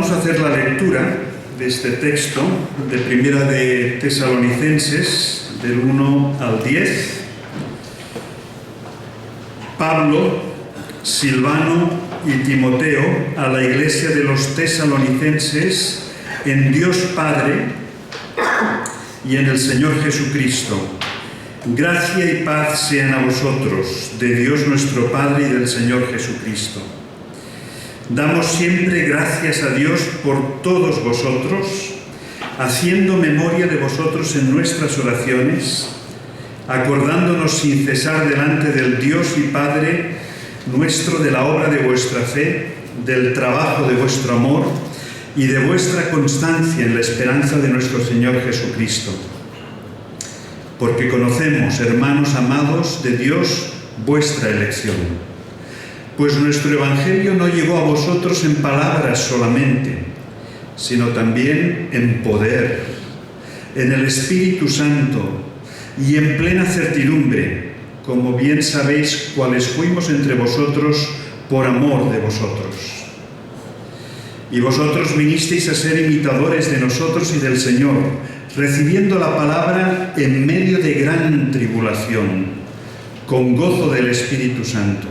Vamos a hacer la lectura de este texto de Primera de Tesalonicenses, del 1 al 10. Pablo, Silvano y Timoteo a la iglesia de los tesalonicenses en Dios Padre y en el Señor Jesucristo. Gracia y paz sean a vosotros, de Dios nuestro Padre y del Señor Jesucristo. Damos siempre gracias a Dios por todos vosotros, haciendo memoria de vosotros en nuestras oraciones, acordándonos sin cesar delante del Dios y Padre nuestro de la obra de vuestra fe, del trabajo de vuestro amor y de vuestra constancia en la esperanza de nuestro Señor Jesucristo. Porque conocemos, hermanos amados de Dios, vuestra elección. Pues nuestro Evangelio no llegó a vosotros en palabras solamente, sino también en poder, en el Espíritu Santo y en plena certidumbre, como bien sabéis cuáles fuimos entre vosotros por amor de vosotros. Y vosotros vinisteis a ser imitadores de nosotros y del Señor, recibiendo la palabra en medio de gran tribulación, con gozo del Espíritu Santo.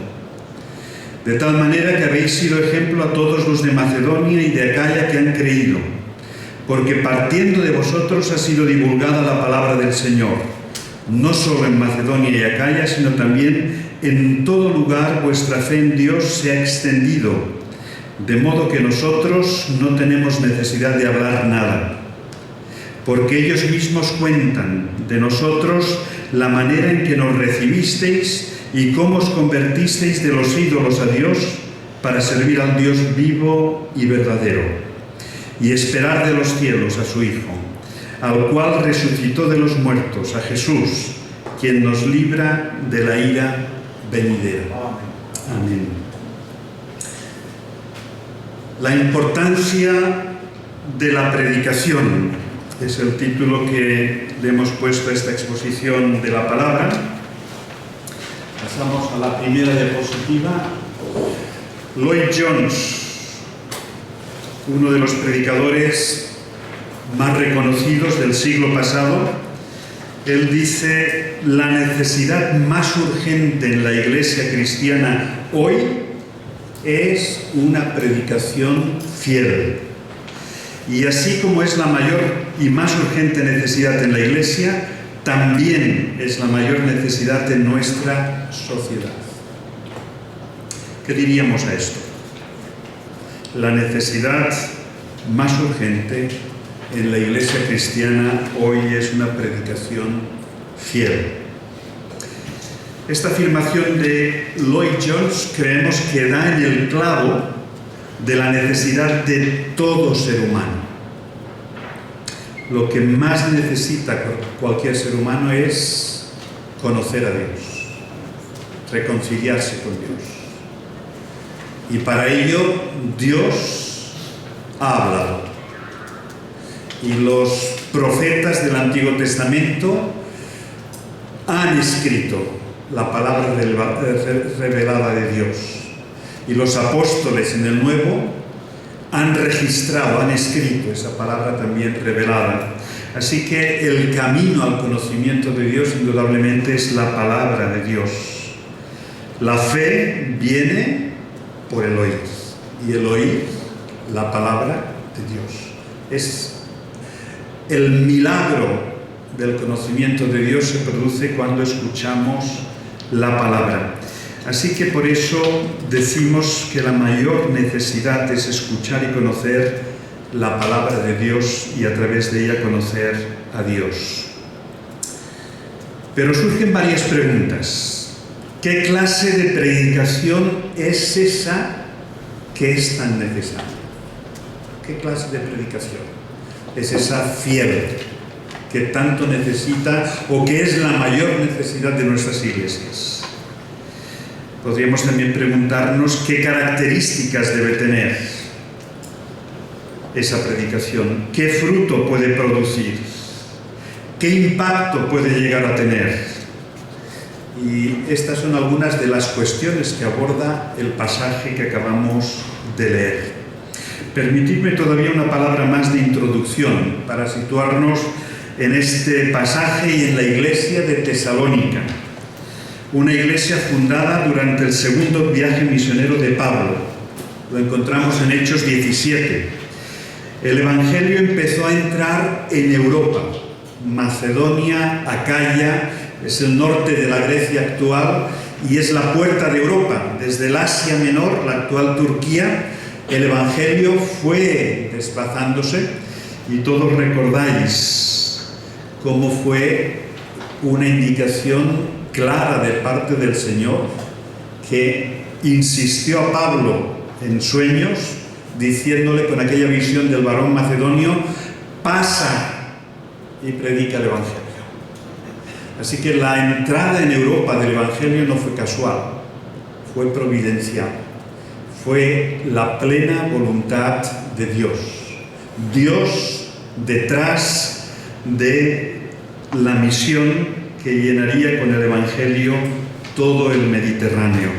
De tal manera que habéis sido ejemplo a todos los de Macedonia y de Acaya que han creído, porque partiendo de vosotros ha sido divulgada la palabra del Señor, no solo en Macedonia y Acaya, sino también en todo lugar vuestra fe en Dios se ha extendido, de modo que nosotros no tenemos necesidad de hablar nada, porque ellos mismos cuentan de nosotros la manera en que nos recibisteis y cómo os convertisteis de los ídolos a Dios para servir al Dios vivo y verdadero, y esperar de los cielos a su Hijo, al cual resucitó de los muertos, a Jesús, quien nos libra de la ira venidera. Amén. La importancia de la predicación es el título que le hemos puesto a esta exposición de la palabra. Pasamos a la primera diapositiva. Lloyd Jones, uno de los predicadores más reconocidos del siglo pasado, él dice: la necesidad más urgente en la iglesia cristiana hoy es una predicación fiel. Y así como es la mayor y más urgente necesidad en la iglesia, también es la mayor necesidad de nuestra sociedad. ¿Qué diríamos a esto? La necesidad más urgente en la iglesia cristiana hoy es una predicación fiel. Esta afirmación de Lloyd Jones creemos que da en el clavo de la necesidad de todo ser humano. Lo que más necesita cualquier ser humano es conocer a Dios, reconciliarse con Dios. Y para ello Dios ha hablado. Y los profetas del Antiguo Testamento han escrito la palabra revelada de Dios. Y los apóstoles en el Nuevo han registrado, han escrito esa palabra también revelada. Así que el camino al conocimiento de Dios indudablemente es la palabra de Dios. La fe viene por el oír, y el oír la palabra de Dios. Es el milagro del conocimiento de Dios se produce cuando escuchamos la palabra. Así que por eso decimos que la mayor necesidad es escuchar y conocer la palabra de Dios y a través de ella conocer a Dios. Pero surgen varias preguntas. ¿Qué clase de predicación es esa que es tan necesaria? ¿Qué clase de predicación es esa fiel que tanto necesita o que es la mayor necesidad de nuestras iglesias? Podríamos también preguntarnos qué características debe tener esa predicación, qué fruto puede producir, qué impacto puede llegar a tener. Y estas son algunas de las cuestiones que aborda el pasaje que acabamos de leer. Permitidme todavía una palabra más de introducción para situarnos en este pasaje y en la iglesia de Tesalónica, una iglesia fundada durante el segundo viaje misionero de Pablo. Lo encontramos en Hechos 17. El Evangelio empezó a entrar en Europa. Macedonia, Acaya, es el norte de la Grecia actual y es la puerta de Europa. Desde el Asia Menor, la actual Turquía, el Evangelio fue desplazándose y todos recordáis cómo fue una indicación clara de parte del Señor que insistió a Pablo en sueños, diciéndole con aquella visión del varón macedonio: pasa y predica el Evangelio. Así que la entrada en Europa del Evangelio no fue casual, fue providencial, fue la plena voluntad de Dios. Dios detrás de la misión que llenaría con el Evangelio todo el Mediterráneo.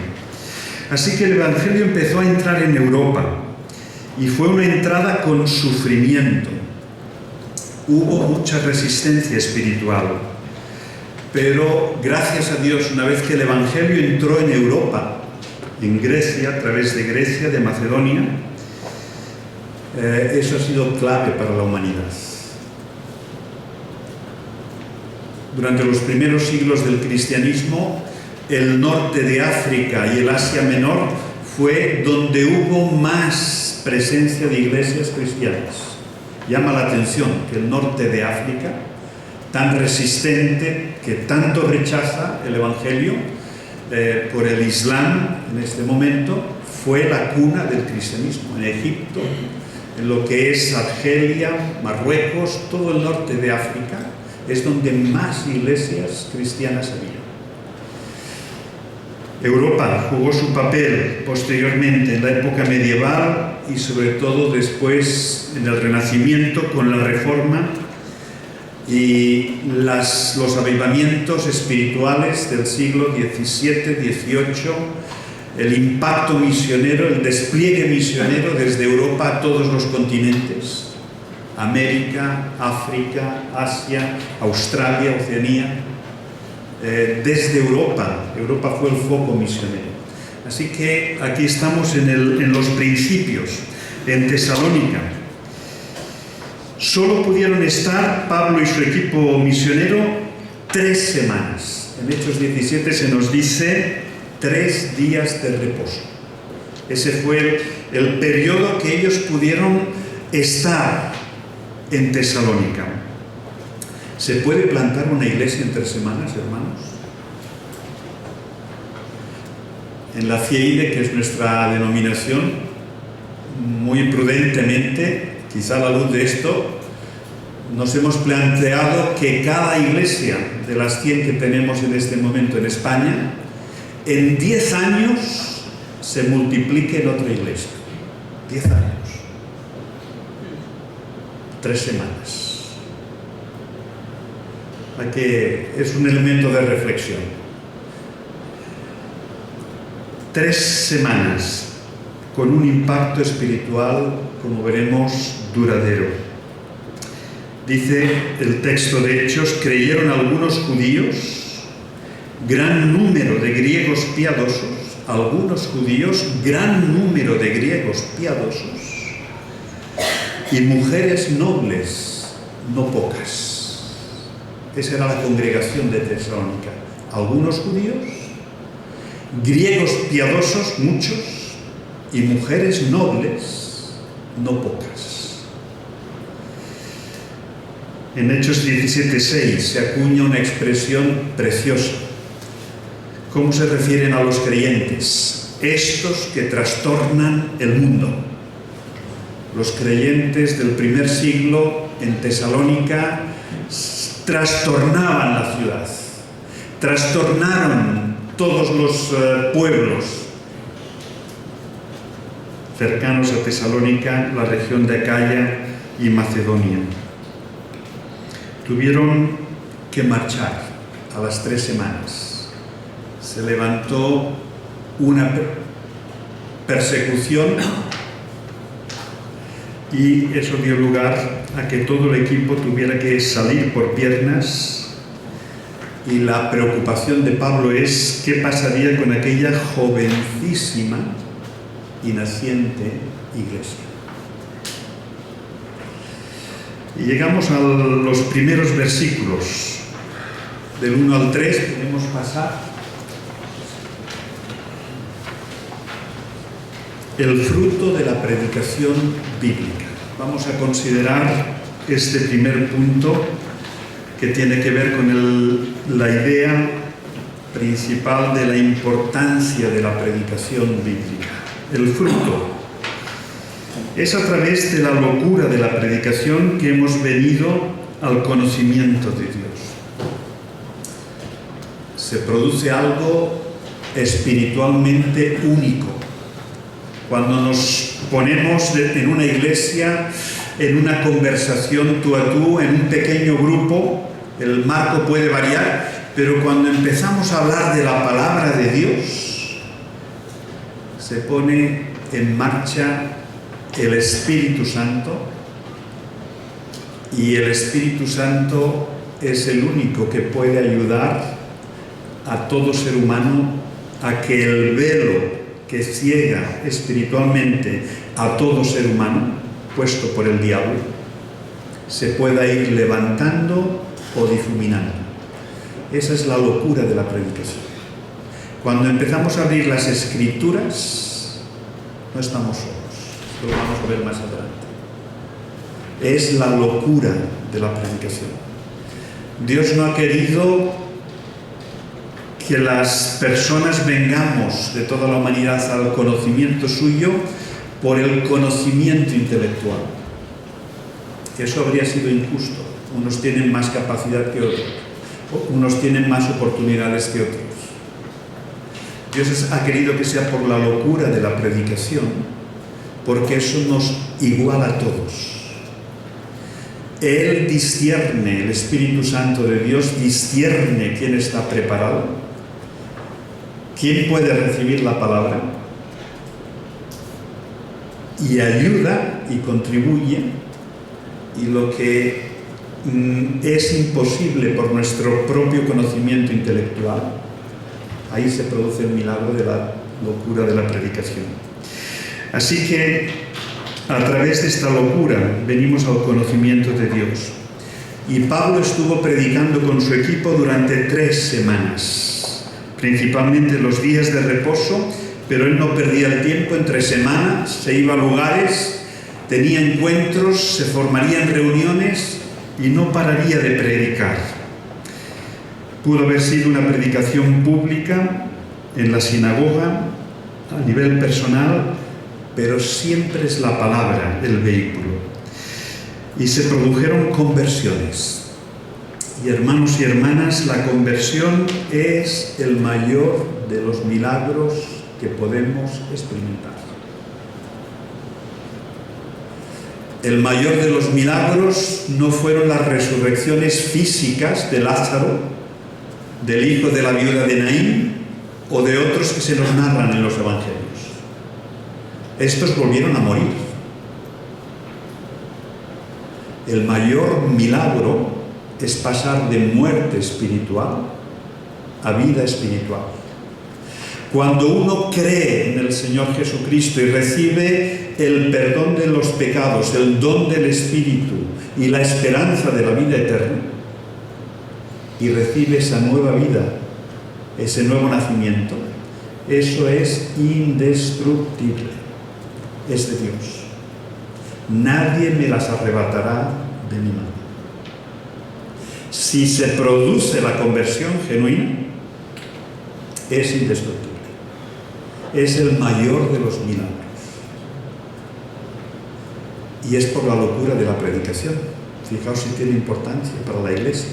Así que el Evangelio empezó a entrar en Europa y fue una entrada con sufrimiento. Hubo mucha resistencia espiritual, pero gracias a Dios, una vez que el Evangelio entró en Europa, en Grecia, a través de Grecia, de Macedonia, eso ha sido clave para la humanidad. Durante los primeros siglos del cristianismo, el norte de África y el Asia Menor fue donde hubo más presencia de iglesias cristianas. Llama la atención que el norte de África, tan resistente, que tanto rechaza el Evangelio por el Islam en este momento, fue la cuna del cristianismo. En Egipto, en lo que es Argelia, Marruecos, todo el norte de África, es donde más iglesias cristianas había. Europa jugó su papel posteriormente en la época medieval y sobre todo después en el Renacimiento con la Reforma y los avivamientos espirituales del siglo XVII, XVIII, el impacto misionero, el despliegue misionero desde Europa a todos los continentes, América, África, Asia, Australia, Oceanía. Desde Europa fue el foco misionero. Así que aquí estamos en los principios, en Tesalónica. Solo pudieron estar Pablo y su equipo misionero 3 semanas. En Hechos 17 se nos dice 3 días de reposo. Ese fue el periodo que ellos pudieron estar en Tesalónica. ¿Se puede plantar una iglesia en 3 semanas, hermanos? En la FIEIDE, que es nuestra denominación, muy prudentemente, quizá a la luz de esto, nos hemos planteado que cada iglesia de las 100 que tenemos en este momento en España, en 10 años se multiplique en otra iglesia. 10 años. 3 semanas. Es un elemento de reflexión. 3 semanas con un impacto espiritual, como veremos, duradero. Dice el texto de Hechos: creyeron algunos judíos, gran número de griegos piadosos, algunos judíos, gran número de griegos piadosos y mujeres nobles, no pocas. Esa era la congregación de Tesalónica. Algunos judíos, griegos piadosos, muchos, y mujeres nobles, no pocas. En Hechos 17:6 se acuña una expresión preciosa. ¿Cómo se refieren a los creyentes? Estos que trastornan el mundo. Los creyentes del primer siglo en Tesalónica trastornaban la ciudad, trastornaron todos los pueblos cercanos a Tesalónica, la región de Acaya y Macedonia. Tuvieron que marchar a las 3 semanas. Se levantó una persecución y eso dio lugar a que todo el equipo tuviera que salir por piernas, y la preocupación de Pablo es qué pasaría con aquella jovencísima y naciente iglesia. Y llegamos a los primeros versículos, del 1 al 3, podemos pasar. El fruto de la predicación bíblica. Vamos a considerar este primer punto que tiene que ver con la idea principal de la importancia de la predicación bíblica. El fruto. Es a través de la locura de la predicación que hemos venido al conocimiento de Dios. Se produce algo espiritualmente único. Cuando nos ponemos en una iglesia, en una conversación tú a tú, en un pequeño grupo, el marco puede variar, pero cuando empezamos a hablar de la palabra de Dios, se pone en marcha el Espíritu Santo, y el Espíritu Santo es el único que puede ayudar a todo ser humano a que el velo que ciega espiritualmente a todo ser humano, puesto por el diablo, se pueda ir levantando o difuminando. Esa es la locura de la predicación. Cuando empezamos a abrir las Escrituras, no estamos solos. Esto lo vamos a ver más adelante. Es la locura de la predicación. Dios no ha querido que las personas vengamos de toda la humanidad al conocimiento suyo por el conocimiento intelectual. Eso habría sido injusto. Unos tienen más capacidad que otros, unos tienen más oportunidades que otros. Dios ha querido que sea por la locura de la predicación, porque eso nos iguala a todos. Él discierne, el Espíritu Santo de Dios discierne quién está preparado, quién puede recibir la palabra, y ayuda y contribuye, y lo que es imposible por nuestro propio conocimiento intelectual, ahí se produce el milagro de la locura de la predicación. Así que a través de esta locura venimos al conocimiento de Dios. Y Pablo estuvo predicando con su equipo durante 3 semanas, principalmente los días de reposo, pero él no perdía el tiempo. Entre semanas se iba a lugares, tenía encuentros, se formarían reuniones y no pararía de predicar. Pudo haber sido una predicación pública en la sinagoga, a nivel personal, pero siempre es la palabra el vehículo. Y se produjeron conversiones. Y hermanos y hermanas, la conversión es el mayor de los milagros que podemos experimentar. El mayor de los milagros no fueron las resurrecciones físicas de Lázaro, del hijo de la viuda de Naín o de otros que se nos narran en los evangelios. Estos volvieron a morir. El mayor milagro es pasar de muerte espiritual a vida espiritual. Cuando uno cree en el Señor Jesucristo y recibe el perdón de los pecados, el don del Espíritu y la esperanza de la vida eterna, y recibe esa nueva vida, ese nuevo nacimiento, eso es indestructible, es de Dios. Nadie me las arrebatará de mi mano. Si se produce la conversión genuina, es indestructible. Es el mayor de los milagros. Y es por la locura de la predicación. Fijaos si tiene importancia para la iglesia.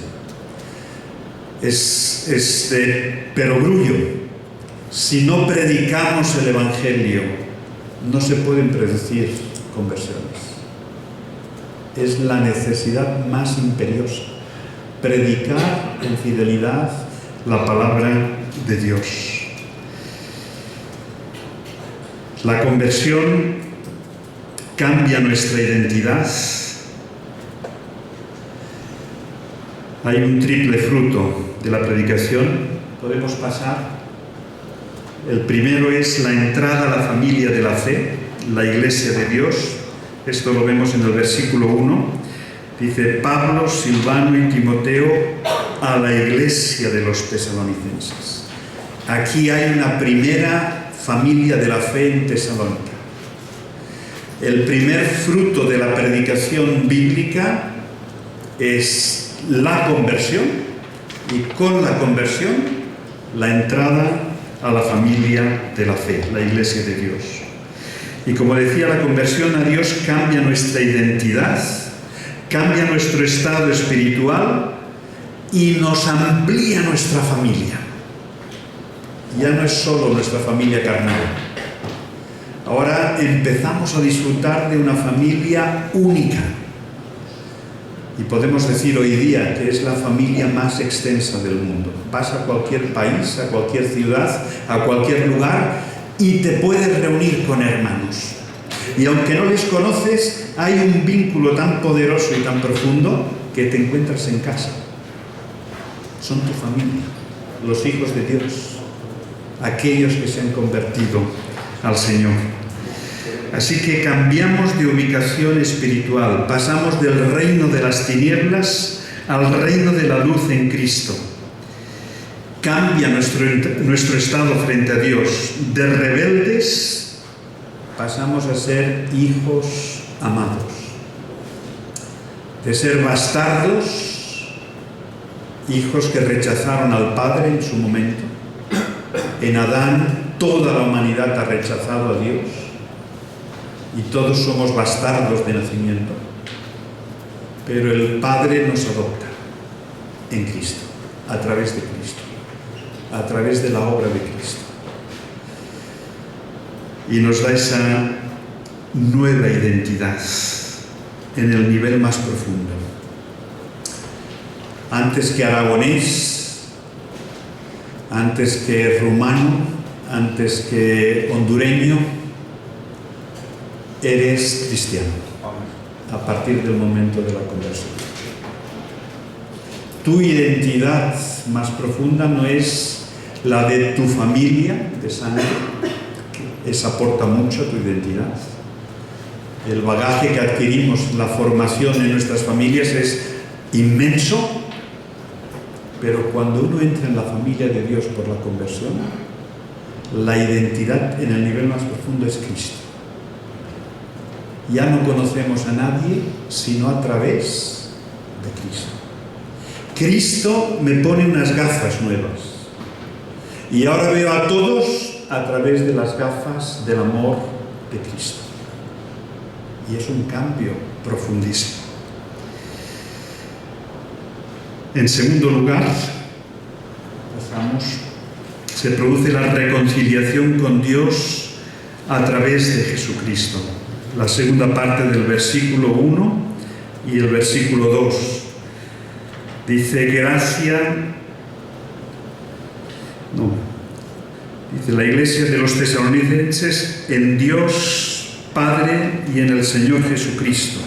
Es de perogrullo. Si no predicamos el Evangelio, no se pueden predecir conversiones. Es la necesidad más imperiosa. Predicar en fidelidad la palabra de Dios. La conversión cambia nuestra identidad. Hay un triple fruto de la predicación. Podemos pasar. El primero es la entrada a la familia de la fe, la Iglesia de Dios. Esto lo vemos en el versículo 1. Dice: Pablo, Silvano y Timoteo a la Iglesia de los tesalonicenses. Aquí hay una primera familia de la fe en Tesalónica. El primer fruto de la predicación bíblica es la conversión, y con la conversión la entrada a la familia de la fe, la Iglesia de Dios. Y como decía, la conversión a Dios cambia nuestra identidad, cambia nuestro estado espiritual y nos amplía nuestra familia. Ya no es solo nuestra familia carnal. Ahora empezamos a disfrutar de una familia única. Y podemos decir hoy día que es la familia más extensa del mundo. Vas a cualquier país, a cualquier ciudad, a cualquier lugar y te puedes reunir con hermanos. Y aunque no les conoces, hay un vínculo tan poderoso y tan profundo que te encuentras en casa. Son tu familia, los hijos de Dios, aquellos que se han convertido al Señor. Así que cambiamos de ubicación espiritual, pasamos del reino de las tinieblas al reino de la luz en Cristo. Cambia nuestro estado frente a Dios. De rebeldes pasamos a ser hijos amados. De ser bastardos, hijos que rechazaron al Padre en su momento. En Adán toda la humanidad ha rechazado a Dios. Y todos somos bastardos de nacimiento, pero el Padre nos adopta en Cristo, a través de Cristo, a través de la obra de Cristo. Y nos da esa nueva identidad en el nivel más profundo. Antes que aragonés, antes que rumano, antes que hondureño, eres cristiano a partir del momento de la conversión. Tu identidad más profunda no es la de tu familia de sangre, esa aporta mucho a tu identidad. El bagaje que adquirimos, la formación en nuestras familias es inmenso, pero cuando uno entra en la familia de Dios por la conversión, la identidad en el nivel más profundo es Cristo. Ya no conocemos a nadie sino a través de Cristo. Cristo me pone unas gafas nuevas y ahora veo a todos a través de las gafas del amor de Cristo. Y es un cambio profundísimo. En segundo lugar, se produce la reconciliación con Dios a través de Jesucristo. La segunda parte del versículo 1 y el versículo 2. Dice la Iglesia de los tesalonicenses en Dios Padre y en el Señor Jesucristo.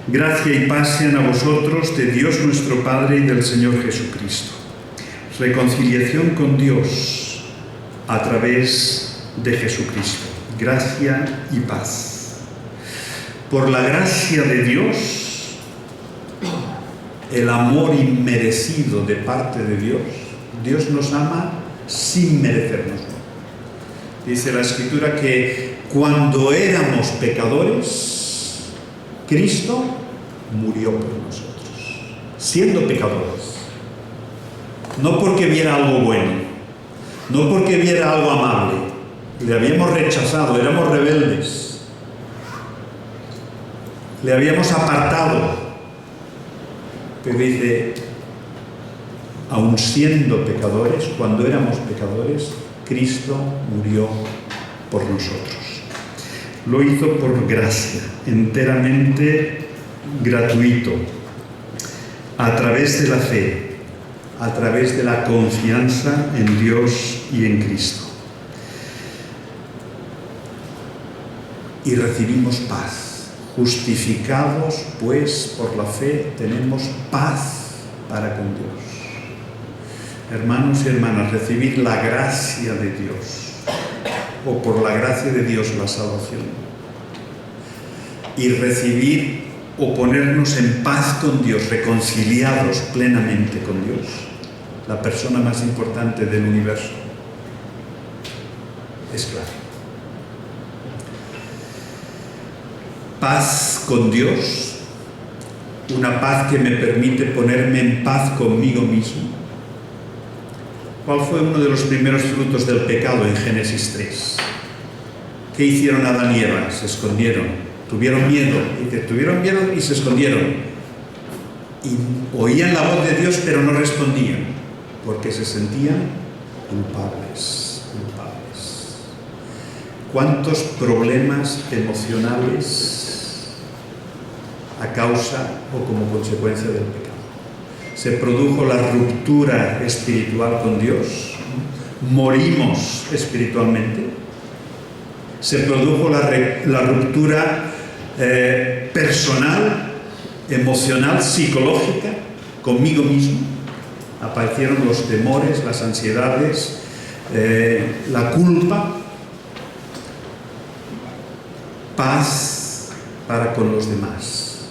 Gracia y paz sean a vosotros de Dios nuestro Padre y del Señor Jesucristo. Reconciliación con Dios a través de Jesucristo. Gracia y paz. Por la gracia de Dios, el amor inmerecido de parte de Dios, Dios nos ama sin merecernos. Dice la Escritura que cuando éramos pecadores, Cristo murió por nosotros, siendo pecadores. No porque viera algo bueno, no porque viera algo amable, le habíamos rechazado, éramos rebeldes. Le habíamos apartado, pero dice, aun siendo pecadores, cuando éramos pecadores, Cristo murió por nosotros. Lo hizo por gracia, enteramente gratuito, a través de la fe, a través de la confianza en Dios y en Cristo. y recibimos paz. Justificados, pues, por la fe, tenemos paz para con Dios. Hermanos y hermanas, recibir la gracia de Dios, o por la gracia de Dios la salvación, y recibir o ponernos en paz con Dios, reconciliados plenamente con Dios, la persona más importante del universo, es claro. Paz con Dios, una paz que me permite ponerme en paz conmigo mismo. ¿Cuál fue uno de los primeros frutos del pecado en Génesis 3? ¿Qué hicieron Adán y Eva? Se escondieron, tuvieron miedo, y se escondieron. Y oían la voz de Dios, pero no respondían, porque se sentían culpables. ¿Cuántos problemas emocionales a causa o como consecuencia del pecado? Se produjo la ruptura espiritual con Dios, morimos espiritualmente, se produjo la ruptura personal, emocional, psicológica, conmigo mismo, aparecieron los temores, las ansiedades, la culpa. Paz para con los demás.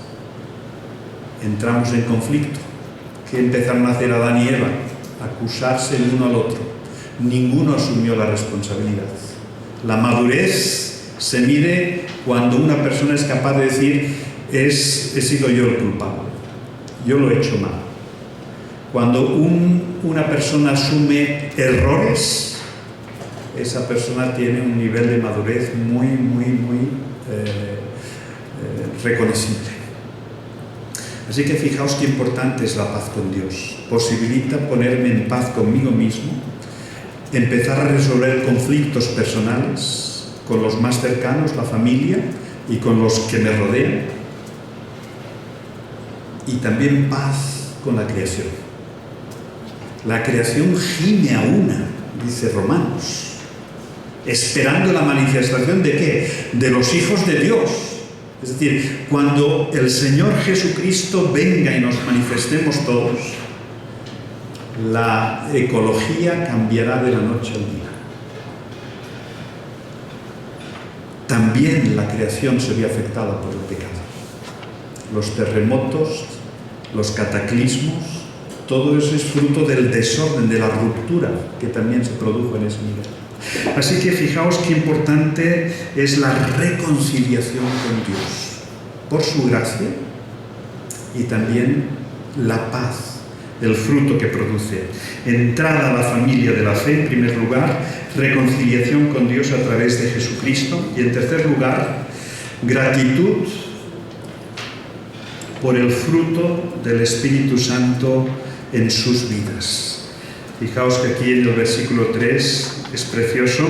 Entramos en conflicto. ¿Qué empezaron a hacer Adán y Eva? Acusarse el uno al otro. Ninguno asumió la responsabilidad. La madurez se mide cuando una persona es capaz de decir: he sido yo el culpable, yo lo he hecho mal. Cuando una persona asume errores, esa persona tiene un nivel de madurez muy reconocible. Así que fijaos qué importante es la paz con Dios. Posibilita ponerme en paz conmigo mismo, empezar a resolver conflictos personales con los más cercanos, la familia, y con los que me rodean, y también paz con la creación. La creación gime a una, dice Romanos, esperando la manifestación ¿de qué? De los hijos de Dios. Es decir, cuando el Señor Jesucristo venga y nos manifestemos todos, la ecología cambiará de la noche al día. También la creación se ve afectada por el pecado. Los terremotos, los cataclismos, todo eso es fruto del desorden, de la ruptura que también se produjo en ese nivel. Así que fijaos qué importante es la reconciliación con Dios, por su gracia, y también la paz, el fruto que produce. Entrada a la familia de la fe, en primer lugar, reconciliación con Dios a través de Jesucristo, y en tercer lugar, gratitud por el fruto del Espíritu Santo en sus vidas. Fijaos que aquí en el versículo 3 es precioso,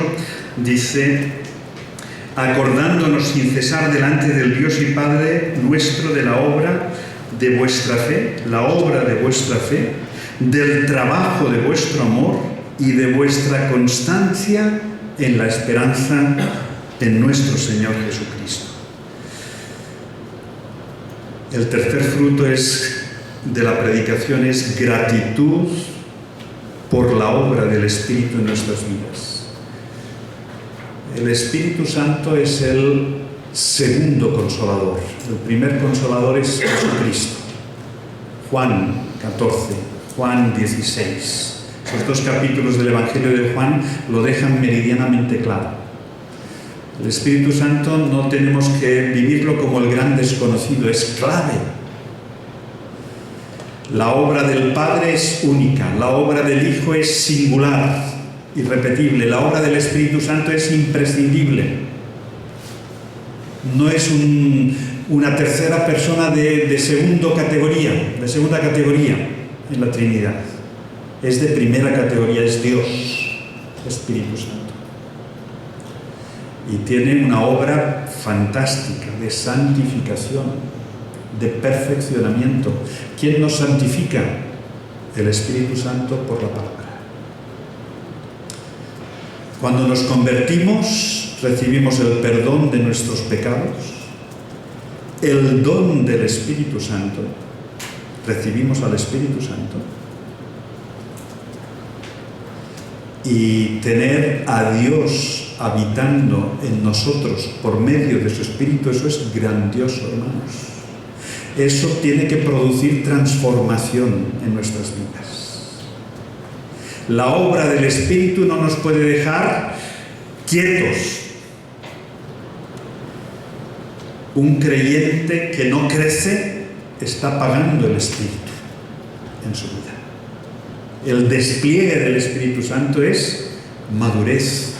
dice: acordándonos sin cesar delante del Dios y Padre nuestro de la obra de vuestra fe, del trabajo de vuestro amor y de vuestra constancia en la esperanza en nuestro Señor Jesucristo. El tercer fruto de la predicación es gratitud por la obra del Espíritu en nuestras vidas. El Espíritu Santo es el segundo consolador. El primer consolador es Jesucristo. Juan 14, Juan 16. Esos dos capítulos del Evangelio de Juan lo dejan meridianamente claro. El Espíritu Santo no tenemos que vivirlo como el gran desconocido, es clave. La obra del Padre es única, la obra del Hijo es singular, irrepetible, la obra del Espíritu Santo es imprescindible. No es una tercera persona de segunda categoría en la Trinidad. Es de primera categoría, es Dios, Espíritu Santo. Y tiene una obra fantástica de santificación, de perfeccionamiento. ¿Quién nos santifica? El Espíritu Santo por la palabra. Cuando nos convertimos, recibimos el perdón de nuestros pecados, el don del Espíritu Santo, recibimos al Espíritu Santo, y tener a Dios habitando en nosotros por medio de su Espíritu, eso es grandioso, hermanos. Eso tiene que producir transformación en nuestras vidas. La obra del Espíritu no nos puede dejar quietos. Un creyente que no crece está apagando el Espíritu en su vida. El despliegue del Espíritu Santo es madurez.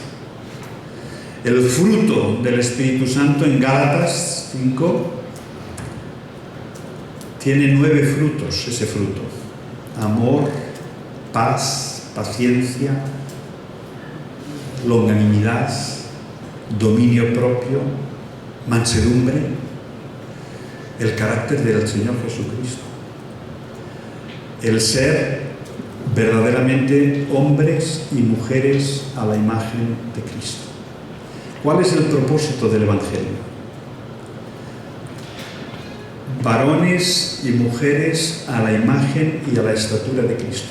El fruto del Espíritu Santo en Gálatas 5 tiene 9 frutos, ese fruto. Amor, paz, paciencia, longanimidad, dominio propio, mansedumbre, el carácter del Señor Jesucristo. El ser verdaderamente hombres y mujeres a la imagen de Cristo. ¿Cuál es el propósito del Evangelio? Varones y mujeres a la imagen y a la estatura de Cristo.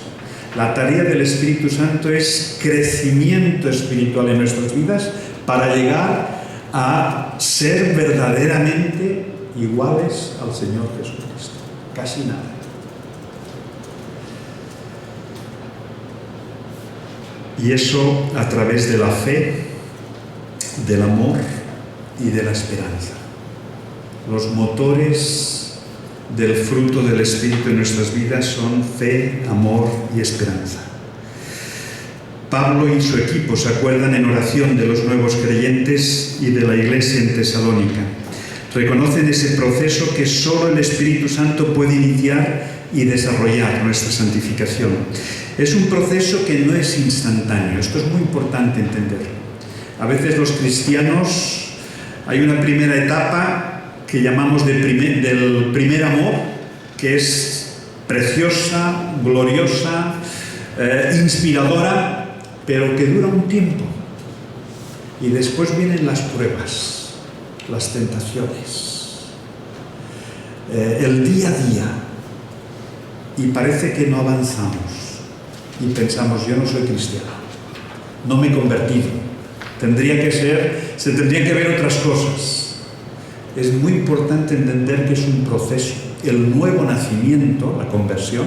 La tarea del Espíritu Santo es crecimiento espiritual en nuestras vidas para llegar a ser verdaderamente iguales al Señor Jesucristo. Casi nada. Y eso a través de la fe, del amor y de la esperanza. Los motores del fruto del Espíritu en nuestras vidas son fe, amor y esperanza. Pablo y su equipo se acuerdan en oración de los nuevos creyentes y de la iglesia en Tesalónica. Reconocen ese proceso que solo el Espíritu Santo puede iniciar y desarrollar nuestra santificación. Es un proceso que no es instantáneo. Esto es muy importante entenderlo. A veces los cristianos, hay una primera etapa que llamamos del primer amor, que es preciosa, gloriosa, inspiradora, pero que dura un tiempo. Y después vienen las pruebas, las tentaciones, el día a día. Y parece que no avanzamos. Y pensamos, yo no soy cristiano, no me he convertido. Se tendrían que ver otras cosas. Es muy importante entender que es un proceso. El nuevo nacimiento, la conversión,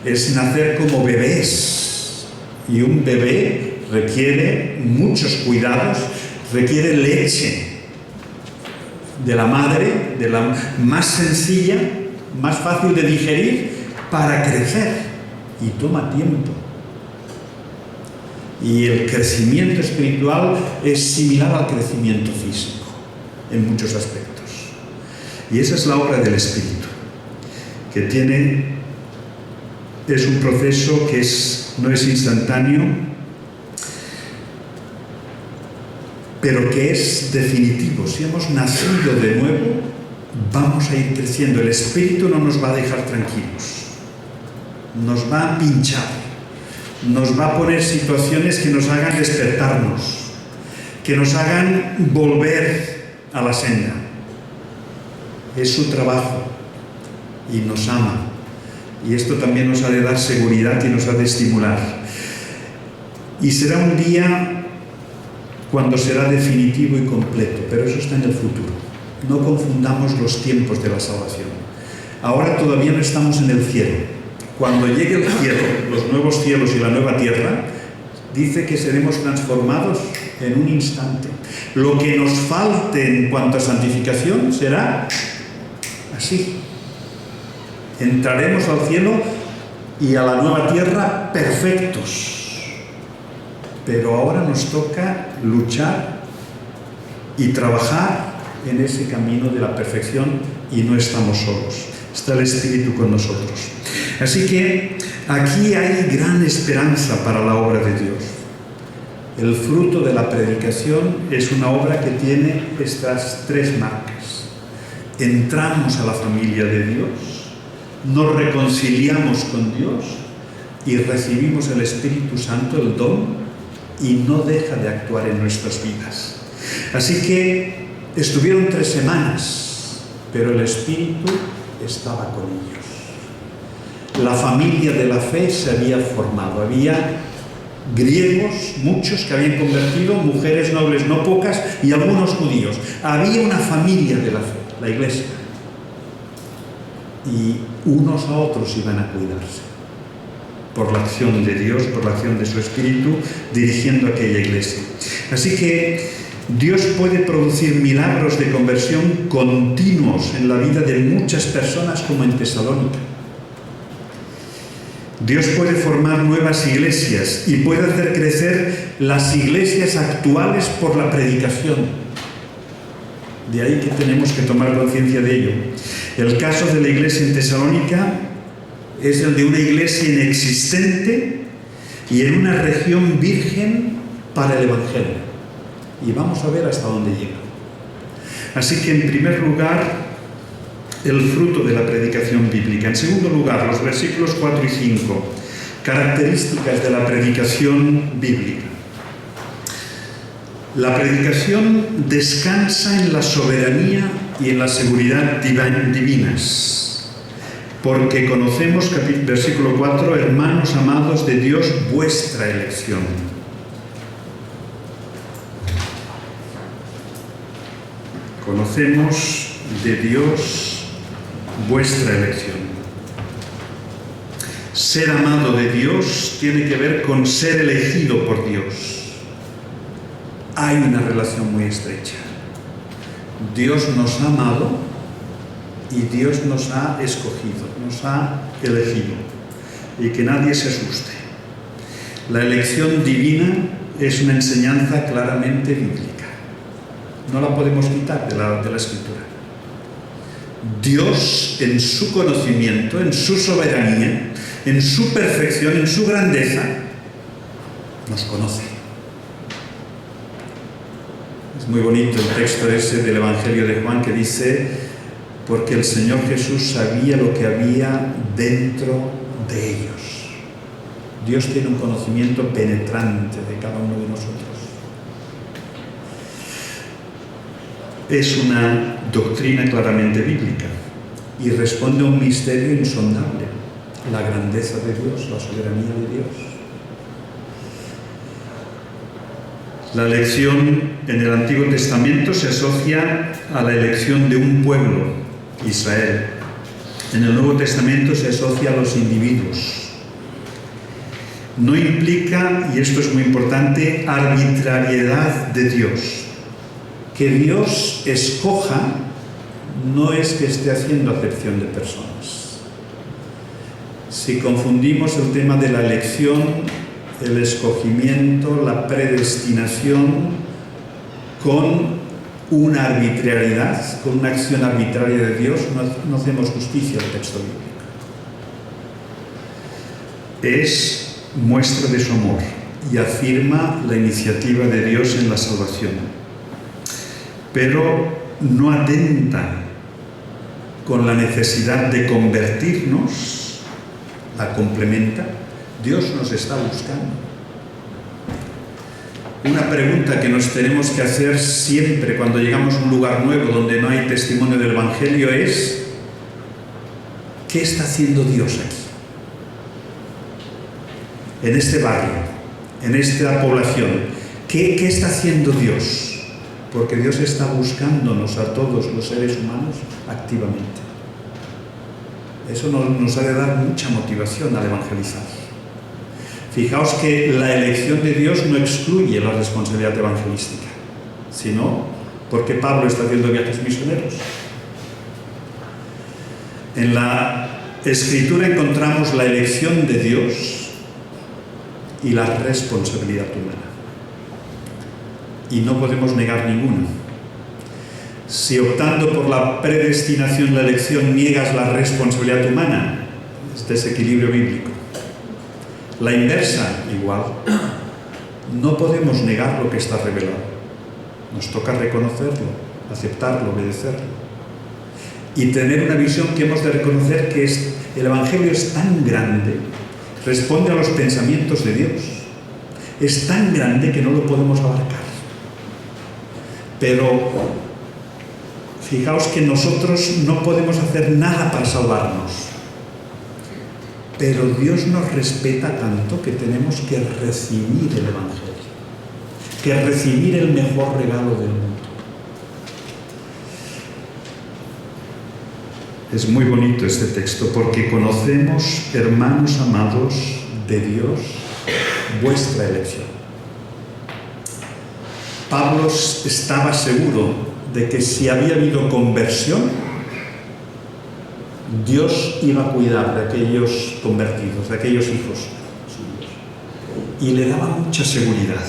es nacer como bebés. Y un bebé requiere muchos cuidados, requiere leche de la madre, de la más sencilla, más fácil de digerir, para crecer. Y toma tiempo. Y el crecimiento espiritual es similar al crecimiento físico en muchos aspectos. Y esa es la obra del Espíritu, que es un proceso que no es instantáneo, pero que es definitivo. Si hemos nacido de nuevo, vamos a ir creciendo. El Espíritu no nos va a dejar tranquilos. Nos va a pinchar, nos va a poner situaciones que nos hagan despertarnos, que nos hagan volver a la senda. Es su trabajo y nos ama. Y esto también nos ha de dar seguridad y nos ha de estimular. Y será un día cuando será definitivo y completo, pero eso está en el futuro. No confundamos los tiempos de la salvación. Ahora todavía no estamos en el cielo. Cuando llegue el cielo, los nuevos cielos y la nueva tierra, dice que seremos transformados en un instante. Lo que nos falte en cuanto a santificación será así. Entraremos al cielo y a la nueva tierra perfectos. Pero ahora nos toca luchar y trabajar en ese camino de la perfección y no estamos solos. Está el Espíritu con nosotros. Así que aquí hay gran esperanza para la obra de Dios. El fruto de la predicación es una obra que tiene estas 3 marcas. Entramos a la familia de Dios, nos reconciliamos con Dios y recibimos el Espíritu Santo, el don, y no deja de actuar en nuestras vidas. Así que estuvieron 3 semanas, pero el Espíritu estaba con ellos. La familia de la fe se había formado. Había griegos, muchos que habían convertido, mujeres nobles no pocas y algunos judíos. Había una familia de la fe, la iglesia. Y unos a otros iban a cuidarse por la acción de Dios, por la acción de su Espíritu, dirigiendo aquella iglesia. Así que Dios puede producir milagros de conversión continuos en la vida de muchas personas, como en Tesalónica. Dios puede formar nuevas iglesias y puede hacer crecer las iglesias actuales por la predicación. De ahí que tenemos que tomar conciencia de ello. El caso de la iglesia en Tesalónica es el de una iglesia inexistente y en una región virgen para el Evangelio. Y vamos a ver hasta dónde llega. Así que, en primer lugar, el fruto de la predicación bíblica. En segundo lugar, los versículos 4 y 5, características de la predicación bíblica. La predicación descansa en la soberanía y en la seguridad divinas, porque conocemos, versículo 4, hermanos amados de Dios, vuestra elección. Conocemos de Dios vuestra elección. Ser amado de Dios tiene que ver con ser elegido por Dios. Hay una relación muy estrecha. Dios nos ha amado y Dios nos ha escogido, nos ha elegido. Y que nadie se asuste. La elección divina es una enseñanza claramente bíblica. No la podemos quitar de la Escritura. Dios, en su conocimiento, en su soberanía, en su perfección, en su grandeza, nos conoce. Es muy bonito el texto ese del Evangelio de Juan que dice: porque el Señor Jesús sabía lo que había dentro de ellos. Dios tiene un conocimiento penetrante de cada uno de nosotros. Es una doctrina claramente bíblica y responde a un misterio insondable: la grandeza de Dios, la soberanía de Dios. La elección en el Antiguo Testamento se asocia a la elección de un pueblo, Israel. En el Nuevo Testamento se asocia a los individuos. No implica, y esto es muy importante, arbitrariedad de Dios. Que Dios escoja no es que esté haciendo acepción de personas. Si confundimos el tema de la elección, el escogimiento, la predestinación con una arbitrariedad, con una acción arbitraria de Dios, no hacemos justicia al texto bíblico. Es muestra de su amor y afirma la iniciativa de Dios en la salvación. Pero no atenta con la necesidad de convertirnos, la complementa. Dios nos está buscando. Una pregunta que nos tenemos que hacer siempre cuando llegamos a un lugar nuevo donde no hay testimonio del Evangelio es: ¿qué está haciendo Dios aquí? En este barrio, en esta población, ¿qué está haciendo Dios? Porque Dios está buscándonos a todos los seres humanos activamente. Eso nos ha de dar mucha motivación al evangelizar. Fijaos que la elección de Dios no excluye la responsabilidad evangelística, sino porque Pablo está haciendo viajes misioneros. En la Escritura encontramos la elección de Dios y la responsabilidad humana. Y no podemos negar ninguna. Si optando por la predestinación, la elección, niegas la responsabilidad humana, es desequilibrio bíblico. La inversa, igual. No podemos negar lo que está revelado. Nos toca reconocerlo, aceptarlo, obedecerlo. Y tener una visión que hemos de reconocer que el Evangelio es tan grande, responde a los pensamientos de Dios. es tan grande que no lo podemos abarcar. Pero fijaos que nosotros no podemos hacer nada para salvarnos. Pero Dios nos respeta tanto que tenemos que recibir el Evangelio, que recibir el mejor regalo del mundo. Es muy bonito este texto porque conocemos, hermanos amados de Dios, vuestra elección. Pablo estaba seguro de que si había habido conversión, Dios iba a cuidar de aquellos convertidos, de aquellos hijos suyos. Y le daba mucha seguridad.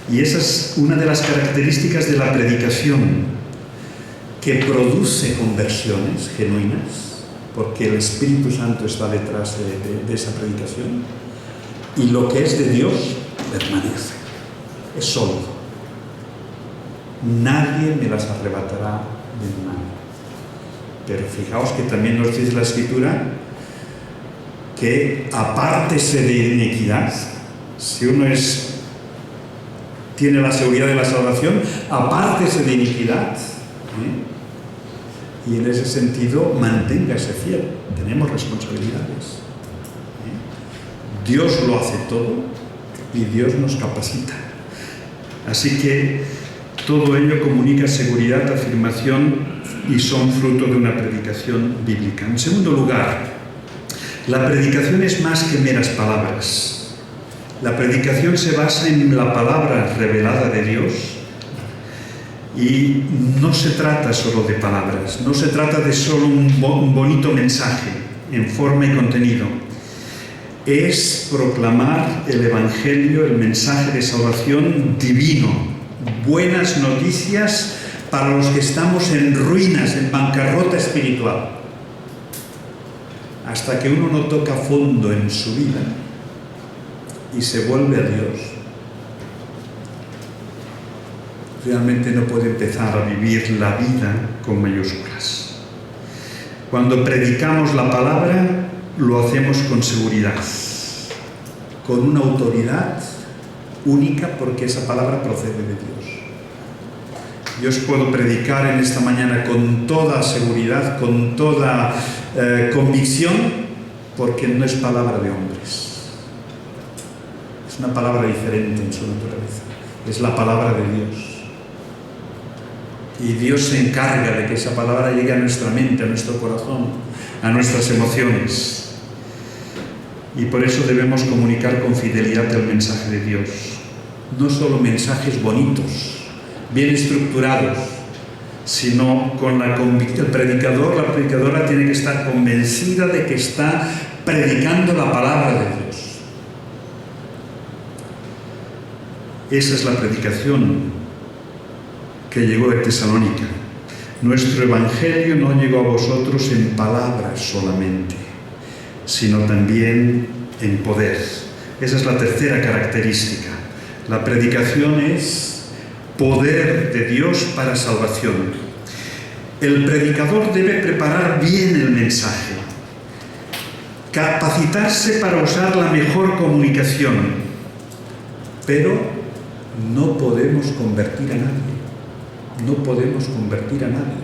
Y esa es una de las características de la predicación, que produce conversiones genuinas, porque el Espíritu Santo está detrás de esa predicación. Y lo que es de Dios permanece, es sólido. Nadie me las arrebatará de mi mano. Pero fijaos que también nos dice la Escritura que apártese de iniquidad. Si uno tiene la seguridad de la salvación, apártese de iniquidad. Y en ese sentido, manténgase fiel. Tenemos responsabilidades. Dios lo hace todo y Dios nos capacita. Así que todo ello comunica seguridad, afirmación y son fruto de una predicación bíblica. En segundo lugar, la predicación es más que meras palabras. La predicación se basa en la palabra revelada de Dios y no se trata solo de palabras, no se trata de solo un bonito mensaje en forma y contenido. Es proclamar el Evangelio, el mensaje de salvación divino, buenas noticias para los que estamos en ruinas, en bancarrota espiritual. Hasta que uno no toca fondo en su vida y se vuelve a Dios, realmente no puede empezar a vivir la vida con mayúsculas. Cuando predicamos la palabra, lo hacemos con seguridad, con una autoridad única, porque esa palabra procede de Dios. Yo os puedo predicar en esta mañana con toda seguridad, con toda convicción, porque no es palabra de hombres. Es una palabra diferente en su naturaleza. Es la palabra de Dios. Y Dios se encarga de que esa palabra llegue a nuestra mente, a nuestro corazón, a nuestras emociones. Y por eso debemos comunicar con fidelidad el mensaje de Dios. No solo mensajes bonitos, bien estructurados, sino con la convicción. El predicador, la predicadora tiene que estar convencida de que está predicando la palabra de Dios. Esa es la predicación que llegó de Tesalónica. Nuestro Evangelio no llegó a vosotros en palabras solamente, sino también en poder. Esa es la tercera característica. La predicación es poder de Dios para salvación. El predicador debe preparar bien el mensaje, capacitarse para usar la mejor comunicación, pero no podemos convertir a nadie. No podemos convertir a nadie.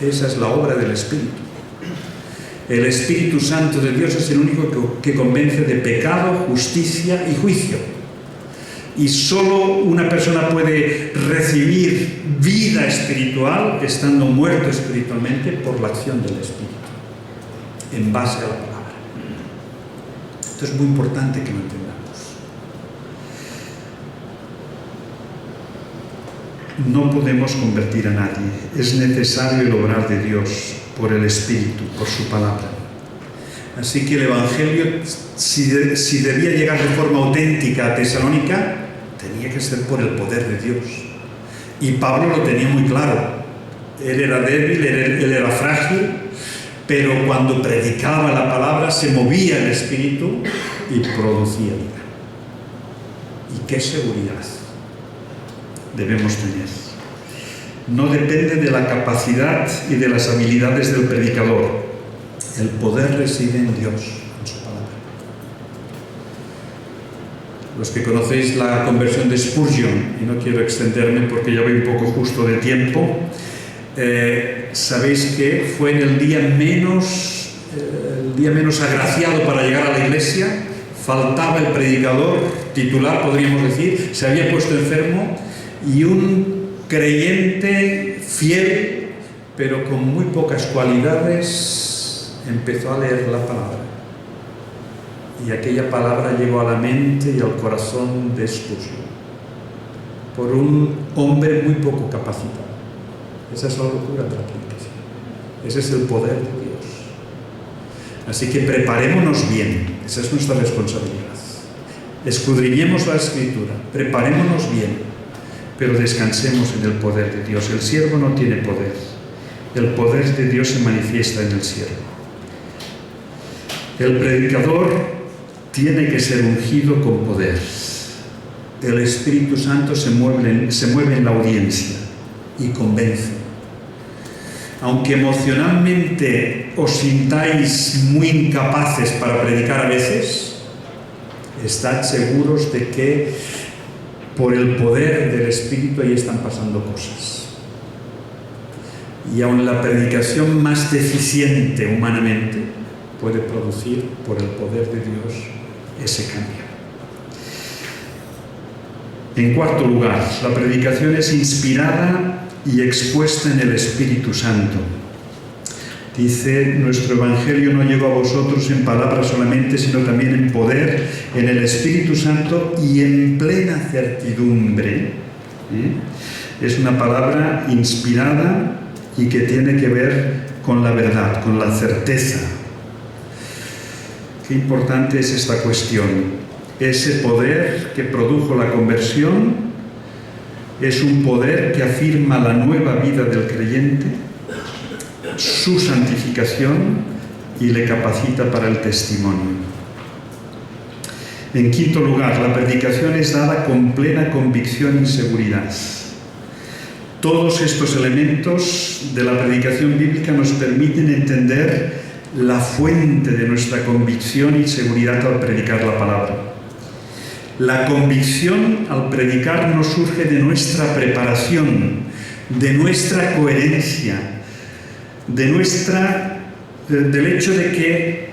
Esa es la obra del Espíritu. El Espíritu Santo de Dios es el único que convence de pecado, justicia y juicio. Y solo una persona puede recibir vida espiritual estando muerto espiritualmente por la acción del Espíritu, en base a la palabra. Esto es muy importante que lo entendamos. No podemos convertir a nadie. Es necesario el obrar de Dios por el Espíritu, por su palabra. Así que el Evangelio, si debía llegar de forma auténtica a Tesalónica, tenía que ser por el poder de Dios. Y Pablo lo tenía muy claro. Él era débil, él era frágil, pero cuando predicaba la palabra se movía el Espíritu y producía vida. ¿Y qué seguridad debemos tener? No depende de la capacidad y de las habilidades del predicador. El poder reside en Dios, en su palabra. Los que conocéis la conversión de Spurgeon, y no quiero extenderme porque ya voy un poco justo de tiempo, sabéis que fue en el día menos agraciado para llegar a la iglesia, faltaba el predicador titular, podríamos decir, se había puesto enfermo y un creyente fiel, pero con muy pocas cualidades, empezó a leer la palabra. Y aquella palabra llegó a la mente y al corazón de Spurgeon, por un hombre muy poco capacitado. Esa es la locura de la predicación. Ese es el poder de Dios. Así que preparémonos bien, esa es nuestra responsabilidad. Escudriñemos la Escritura, preparémonos bien, pero descansemos en el poder de Dios. El siervo no tiene poder, el poder de Dios se manifiesta en el siervo. El predicador tiene que ser ungido con poder. El Espíritu Santo se mueve en la audiencia y convence. Aunque emocionalmente os sintáis muy incapaces para predicar a veces, estad seguros de que por el poder del Espíritu ahí están pasando cosas. Y aun la predicación más deficiente humanamente puede producir por el poder de Dios ese cambio. En cuarto lugar, la predicación es inspirada y expuesta en el Espíritu Santo. Dice, nuestro Evangelio no llegó a vosotros en palabras solamente, sino también en poder, en el Espíritu Santo y en plena certidumbre. Es una palabra inspirada y que tiene que ver con la verdad, con la certeza. Qué importante es esta cuestión. Ese poder que produjo la conversión es un poder que afirma la nueva vida del creyente, su santificación y le capacita para el testimonio. En quinto lugar, la predicación es dada con plena convicción y seguridad. Todos estos elementos de la predicación bíblica nos permiten entender la fuente de nuestra convicción y seguridad al predicar la palabra. La convicción al predicar no surge de nuestra preparación, de nuestra coherencia, del hecho de que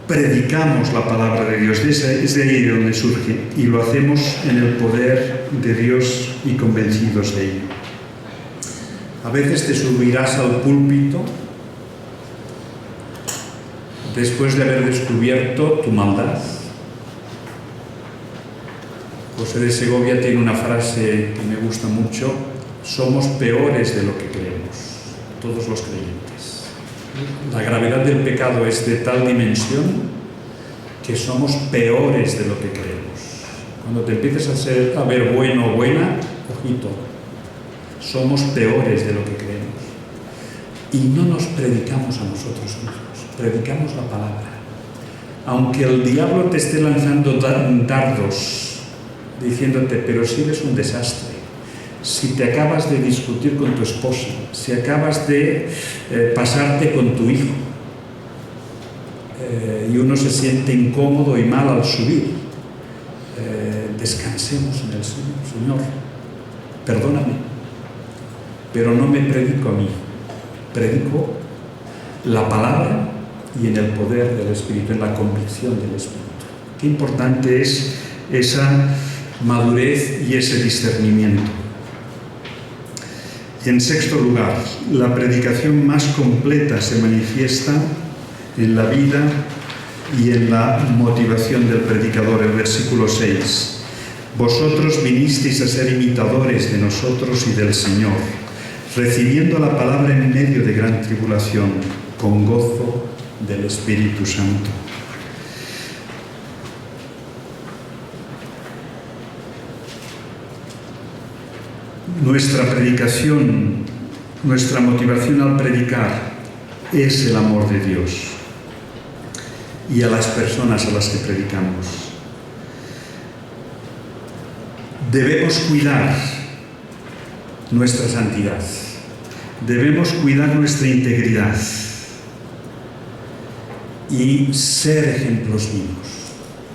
predicamos la palabra de Dios. Es de ahí de donde surge, y lo hacemos en el poder de Dios y convencidos de ello. A veces te subirás al púlpito después de haber descubierto tu maldad. José de Segovia tiene una frase que me gusta mucho: somos peores de lo que creemos, todos los creyentes. La gravedad del pecado es de tal dimensión que somos peores de lo que creemos. Cuando te empieces a ver bueno o buena, ojito, somos peores de lo que creemos. Y no nos predicamos a nosotros mismos, predicamos la palabra. Aunque el diablo te esté lanzando dardos diciéndote, pero si eres un desastre, si te acabas de discutir con tu esposa, si acabas de pasarte con tu hijo, y uno se siente incómodo y mal al subir, descansemos en el Señor. Señor, perdóname, pero no me predico a mí, predico la palabra y en el poder del Espíritu, en la convicción del Espíritu. Qué importante es esa madurez y ese discernimiento. Y en sexto lugar, la predicación más completa se manifiesta en la vida y en la motivación del predicador. El versículo 6: vosotros vinisteis a ser imitadores de nosotros y del Señor, recibiendo la palabra en medio de gran tribulación, con gozo del Espíritu Santo. Nuestra predicación, nuestra motivación al predicar es el amor de Dios y a las personas a las que predicamos. Debemos cuidar nuestra santidad, debemos cuidar nuestra integridad y ser ejemplos vivos.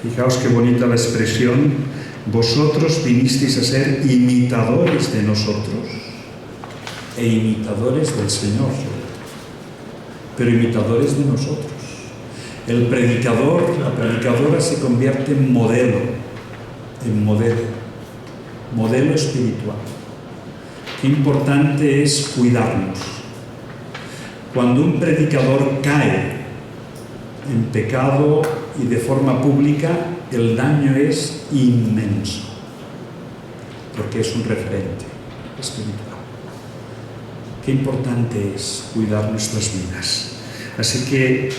Fijaos qué bonita la expresión: vosotros vinisteis a ser imitadores de nosotros e imitadores del Señor, pero imitadores de nosotros. El predicador, la predicadora se convierte en modelo espiritual. Qué importante es cuidarnos. Cuando un predicador cae en pecado y de forma pública, el daño es inmenso, porque es un referente espiritual. Qué importante es cuidar nuestras vidas. Así que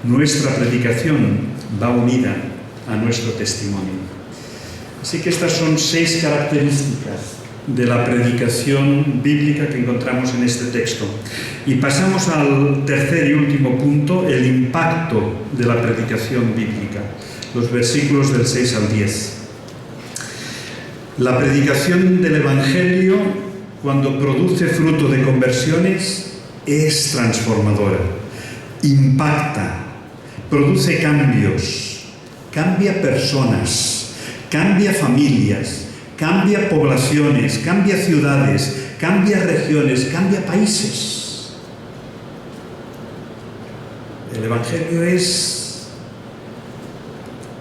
nuestra predicación va unida a nuestro testimonio. Así que estas son 6 características de la predicación bíblica que encontramos en este texto. Y pasamos al tercer y último punto, el impacto de la predicación bíblica, los versículos del 6 al 10. La predicación del Evangelio, cuando produce fruto de conversiones, es transformadora, impacta, produce cambios, cambia personas, cambia familias, cambia poblaciones, cambia ciudades, cambia regiones, cambia países. El Evangelio es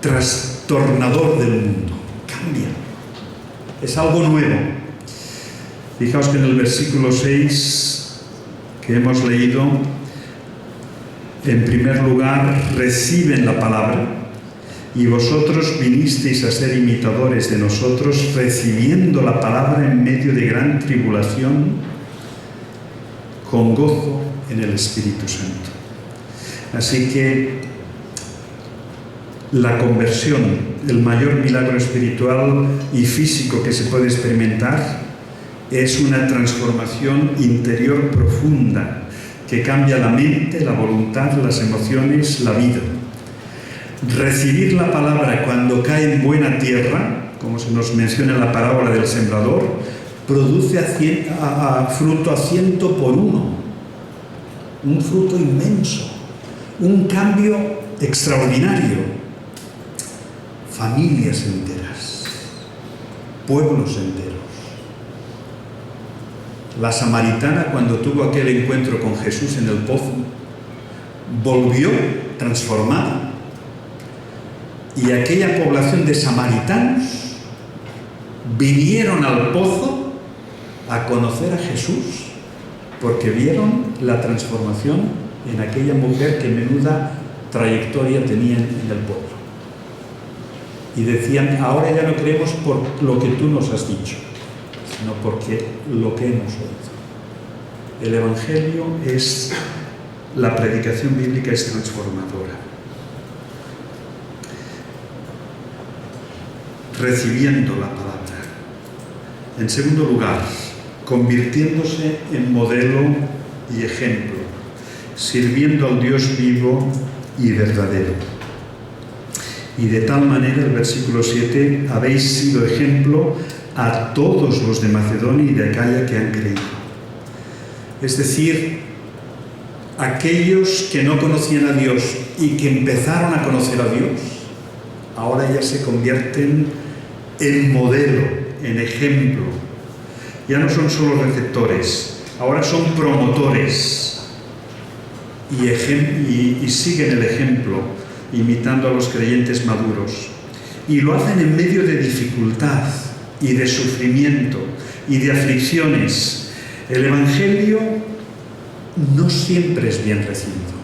trastornador del mundo, cambia, es algo nuevo. Fijaos que en el versículo 6 que hemos leído, en primer lugar, reciben la palabra, y vosotros vinisteis a ser imitadores de nosotros, recibiendo la palabra en medio de gran tribulación, con gozo en el Espíritu Santo. Así que la conversión, el mayor milagro espiritual y físico que se puede experimentar, es una transformación interior profunda que cambia la mente, la voluntad, las emociones, la vida. Recibir la palabra cuando cae en buena tierra, como se nos menciona en la parábola del sembrador, produce fruto a 100 por 1, un fruto inmenso, un cambio extraordinario. Familias enteras, pueblos enteros. La samaritana, cuando tuvo aquel encuentro con Jesús en el pozo, volvió transformada. Y aquella población de samaritanos vinieron al pozo a conocer a Jesús, porque vieron la transformación en aquella mujer que menuda trayectoria tenía en el pueblo. Y decían, ahora ya no creemos por lo que tú nos has dicho, sino porque lo que hemos oído. El Evangelio es, la predicación bíblica es transformadora. Recibiendo la palabra. En segundo lugar, convirtiéndose en modelo y ejemplo, sirviendo al Dios vivo y verdadero. Y de tal manera, el versículo 7, habéis sido ejemplo a todos los de Macedonia y de Acaya que han creído. Es decir, aquellos que no conocían a Dios y que empezaron a conocer a Dios, ahora ya se convierten en modelo, en ejemplo. Ya no son solo receptores, ahora son promotores y siguen el ejemplo, imitando a los creyentes maduros. Y lo hacen en medio de dificultad y de sufrimiento y de aflicciones. El Evangelio no siempre es bien recibido.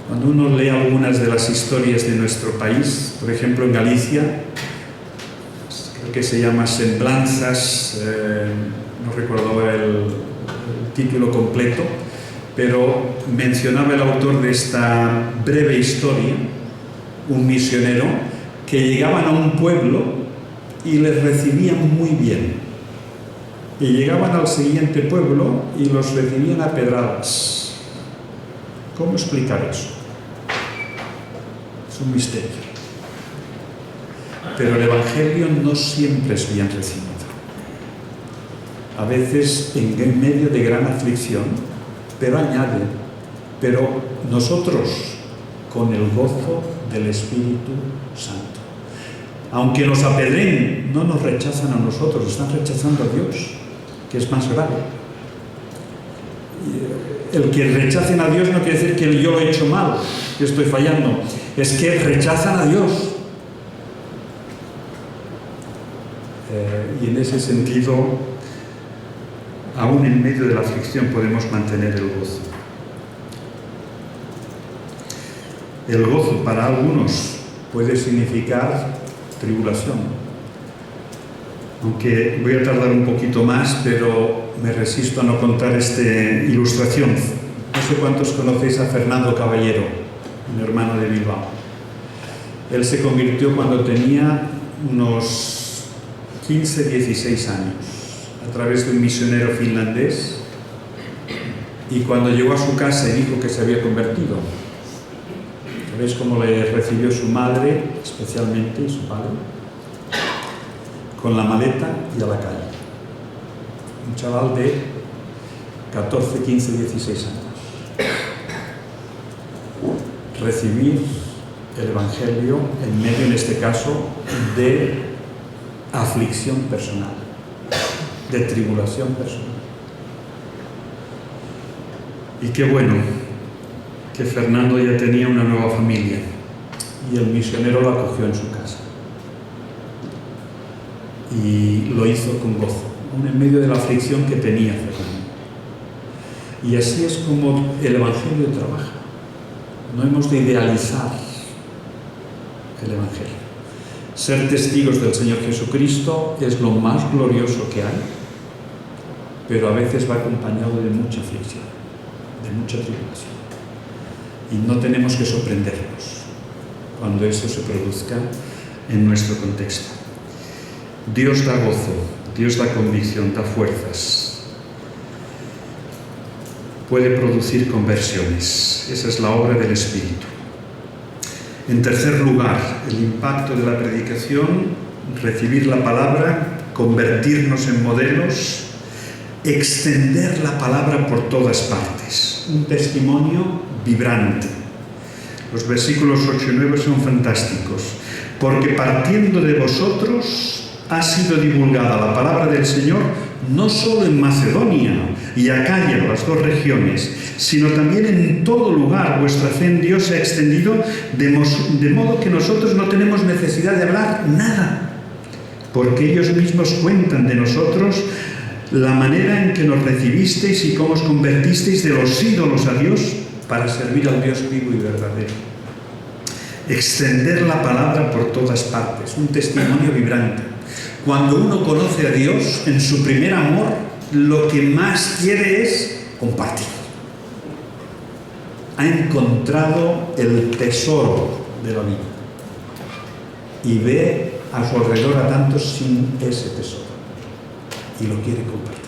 Cuando uno lee algunas de las historias de nuestro país, por ejemplo en Galicia, creo que se llama Semblanzas, no recuerdo ahora el título completo, pero mencionaba el autor de esta breve historia, un misionero, que llegaban a un pueblo y les recibían muy bien. Y llegaban al siguiente pueblo y los recibían a pedradas. ¿Cómo explicar eso? Es un misterio. Pero el Evangelio no siempre es bien recibido. A veces en medio de gran aflicción, pero añade, pero nosotros con el gozo del Espíritu Santo. Aunque nos apedreen, no nos rechazan a nosotros, están rechazando a Dios, que es más grave. El que rechacen a Dios no quiere decir que yo lo he hecho mal, que estoy fallando, es que rechazan a Dios. Y en ese sentido, aún en medio de la aflicción podemos mantener el gozo. El gozo para algunos puede significar tribulación. Aunque voy a tardar un poquito más, pero me resisto a no contar esta ilustración. No sé cuántos conocéis a Fernando Caballero, un hermano de Bilbao. Él se convirtió cuando tenía unos 15, 16 años, a través de un misionero finlandés, y cuando llegó a su casa y dijo que se había convertido, ¿sabéis cómo le recibió su madre, especialmente, y su padre? Con la maleta y a la calle. Un chaval de 14, 15, 16 años. Recibir el Evangelio en medio, en este caso, de aflicción personal, de tribulación personal. Y qué bueno que Fernando ya tenía una nueva familia y el misionero lo acogió en su casa. Y lo hizo con gozo, aún en medio de la aflicción que tenía Fernando. Y así es como el Evangelio trabaja. No hemos de idealizar el Evangelio. Ser testigos del Señor Jesucristo es lo más glorioso que hay, pero a veces va acompañado de mucha aflicción, de mucha tribulación. Y no tenemos que sorprendernos cuando eso se produzca en nuestro contexto. Dios da gozo, Dios da convicción, da fuerzas. Puede producir conversiones. Esa es la obra del Espíritu. En tercer lugar, el impacto de la predicación, recibir la palabra, convertirnos en modelos, extender la palabra por todas partes. Un testimonio vibrante. Los versículos 8 y 9 son fantásticos. Porque partiendo de vosotros ha sido divulgada la palabra del Señor no solo en Macedonia y Acaya, las dos regiones, sino también en todo lugar. Vuestra fe en Dios se ha extendido de modo que nosotros no tenemos necesidad de hablar nada, porque ellos mismos cuentan de nosotros la manera en que nos recibisteis y cómo os convertisteis de los ídolos a Dios para servir al Dios vivo y verdadero. Extender la palabra por todas partes, un testimonio vibrante. Cuando uno conoce a Dios en su primer amor, lo que más quiere es compartir. Ha encontrado el tesoro de la vida y ve a su alrededor a tantos sin ese tesoro y lo quiere compartir.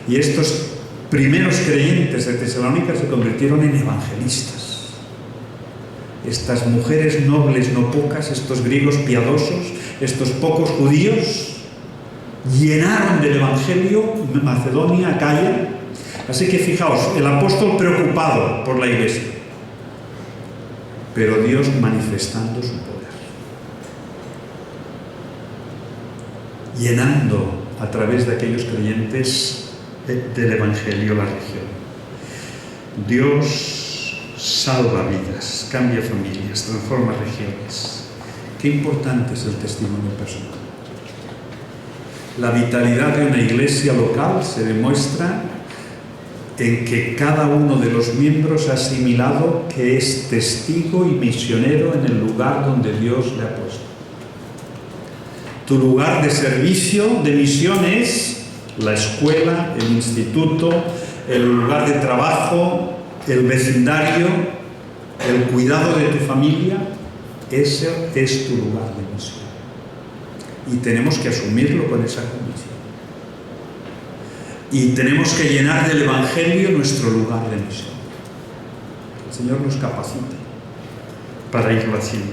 Y estos primeros creyentes de Tesalónica se convirtieron en evangelistas. Estas mujeres nobles, no pocas, estos griegos piadosos, estos pocos judíos, llenaron del Evangelio Macedonia, Acaya. Así que fijaos, el apóstol preocupado por la iglesia, pero Dios manifestando su poder, llenando a través de aquellos creyentes del Evangelio la región. Dios salva vidas, cambia familias, transforma regiones. Qué importante es el testimonio personal. La vitalidad de una iglesia local se demuestra en que cada uno de los miembros ha asimilado que es testigo y misionero en el lugar donde Dios le ha puesto. Tu lugar de servicio, de misión es la escuela, el instituto, el lugar de trabajo, el vecindario, el cuidado de tu familia. Ese es tu lugar de misión. Y tenemos que asumirlo con esa convicción. Y tenemos que llenar del Evangelio nuestro lugar de misión. Que el Señor nos capacite para irlo haciendo.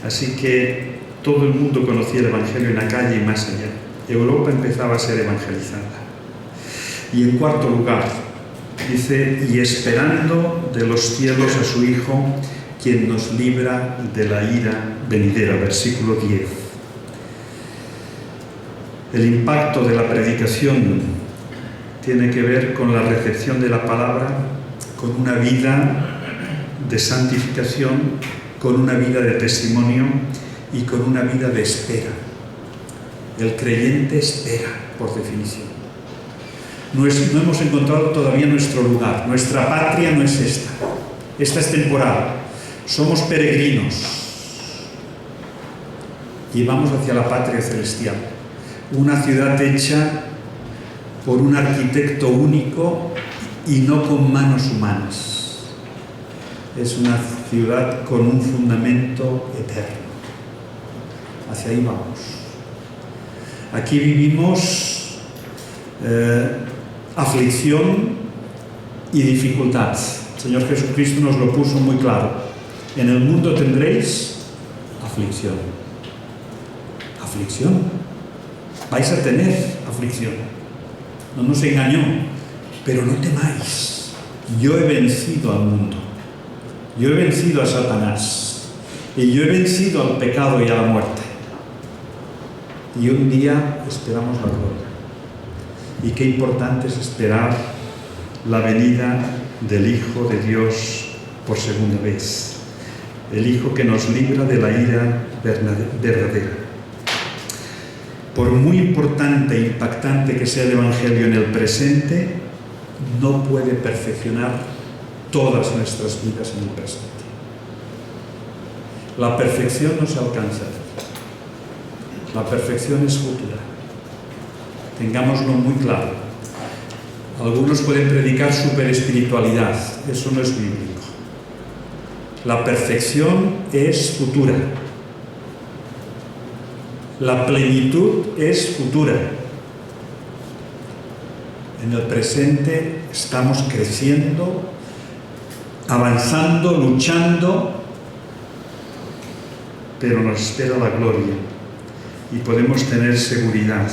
Así que todo el mundo conocía el Evangelio en la calle y más allá. Europa empezaba a ser evangelizada. Y en cuarto lugar, dice, y esperando de los cielos a su Hijo, quien nos libra de la ira venidera. Versículo 10. El impacto de la predicación tiene que ver con la recepción de la palabra, con una vida de santificación, con una vida de testimonio y con una vida de espera. El creyente espera, por definición. No hemos encontrado todavía nuestro lugar. Nuestra patria no es esta. Esta es temporal. Somos peregrinos y vamos hacia la patria celestial. Una ciudad hecha por un arquitecto único y no con manos humanas. Es una ciudad con un fundamento eterno. Hacia ahí vamos. Aquí vivimos aflicción y dificultad. El Señor Jesucristo nos lo puso muy claro. En el mundo tendréis aflicción. Aflicción. Vais a tener aflicción. No nos engañó, pero no temáis. Yo he vencido al mundo. Yo he vencido a Satanás. Y yo he vencido al pecado y a la muerte. Y un día esperamos la gloria. Y qué importante es esperar la venida del Hijo de Dios por segunda vez. El Hijo que nos libra de la ira verdadera. Por muy importante e impactante que sea el Evangelio en el presente, no puede perfeccionar todas nuestras vidas en el presente. La perfección no se alcanza. La perfección es futura. Tengámoslo muy claro. Algunos pueden predicar superespiritualidad. Eso no es bíblico. La perfección es futura. La plenitud es futura. En el presente estamos creciendo, avanzando, luchando, pero nos espera la gloria y podemos tener seguridad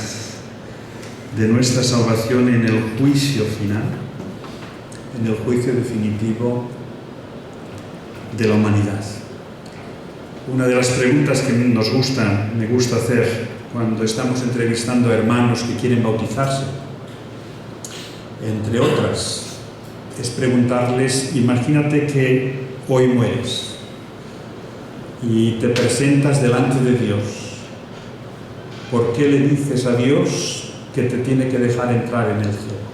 de nuestra salvación en el juicio final, en el juicio definitivo de la humanidad. Una de las preguntas que me gusta hacer cuando estamos entrevistando a hermanos que quieren bautizarse, entre otras, es preguntarles: imagínate que hoy mueres y te presentas delante de Dios. ¿Por qué le dices a Dios que te tiene que dejar entrar en el cielo?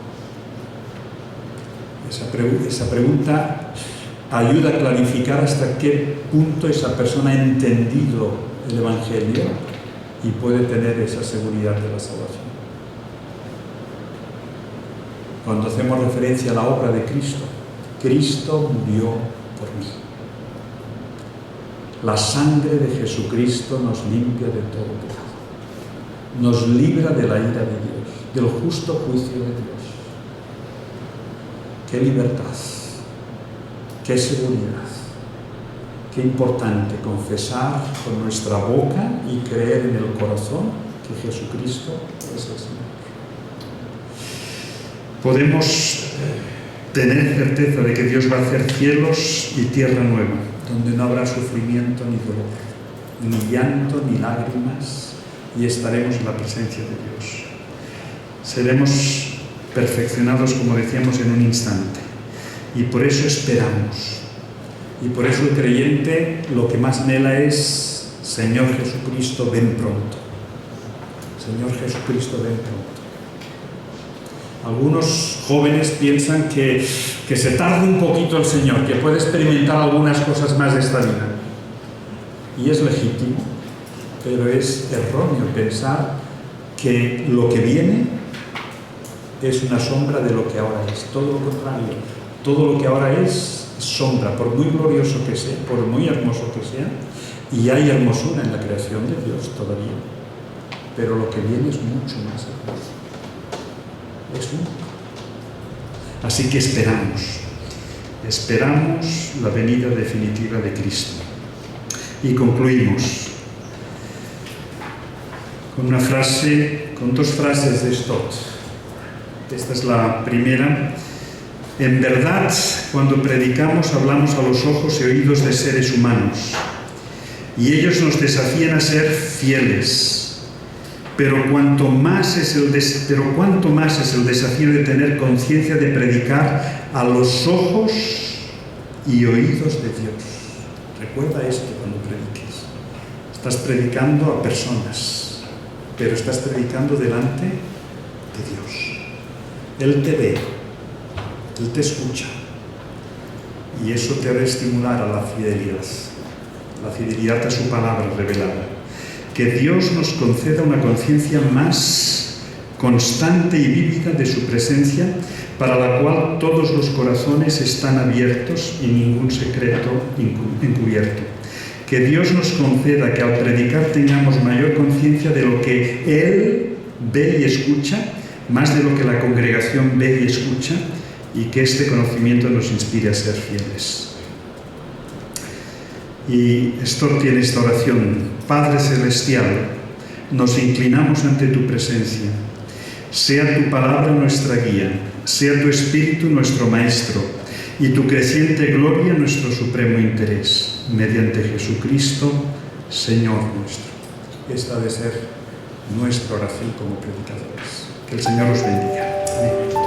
Esa pregunta ayuda a clarificar hasta qué punto esa persona ha entendido el Evangelio y puede tener esa seguridad de la salvación. Cuando hacemos referencia a la obra de Cristo, Cristo murió por mí. La sangre de Jesucristo nos limpia de todo pecado. Nos libra de la ira de Dios, del justo juicio de Dios. ¡Qué libertad! ¡Qué seguridad! ¡Qué importante confesar con nuestra boca y creer en el corazón que Jesucristo es el Señor! Podemos tener certeza de que Dios va a hacer cielos y tierra nueva, donde no habrá sufrimiento ni dolor, ni llanto ni lágrimas, y estaremos en la presencia de Dios. Seremos perfeccionados, como decíamos, en un instante. Y por eso esperamos. Y por eso el creyente lo que más anhela es: Señor Jesucristo, ven pronto. Señor Jesucristo, ven pronto. Algunos jóvenes piensan que se tarda un poquito el Señor, que puede experimentar algunas cosas más de esta vida. Y es legítimo, pero es erróneo pensar que lo que viene es una sombra de lo que ahora es. Todo lo contrario. Todo lo que ahora es sombra, por muy glorioso que sea, por muy hermoso que sea, y hay hermosura en la creación de Dios todavía, pero lo que viene es mucho más hermoso. Es único. Así que esperamos la venida definitiva de Cristo. Y concluimos con dos frases de Stott. Esta es la primera. En verdad, cuando predicamos, hablamos a los ojos y oídos de seres humanos, y ellos nos desafían a ser fieles. Pero cuanto más es el desafío de tener conciencia de predicar a los ojos y oídos de Dios. Recuerda esto cuando prediques. Estás predicando a personas, pero estás predicando delante de Dios. Él te ve, Él te escucha, y eso te hará estimular a la fidelidad a su palabra revelada. Que Dios nos conceda una conciencia más constante y vívida de su presencia, para la cual todos los corazones están abiertos y ningún secreto encubierto. Que Dios nos conceda que al predicar tengamos mayor conciencia de lo que Él ve y escucha, más de lo que la congregación ve y escucha, y que este conocimiento nos inspire a ser fieles. Y Stott tiene esta oración: Padre Celestial, nos inclinamos ante tu presencia. Sea tu palabra nuestra guía, sea tu espíritu nuestro maestro, y tu creciente gloria nuestro supremo interés. Mediante Jesucristo, Señor nuestro. Esta ha de ser nuestra oración como predicadores. Que el Señor os bendiga. Amén.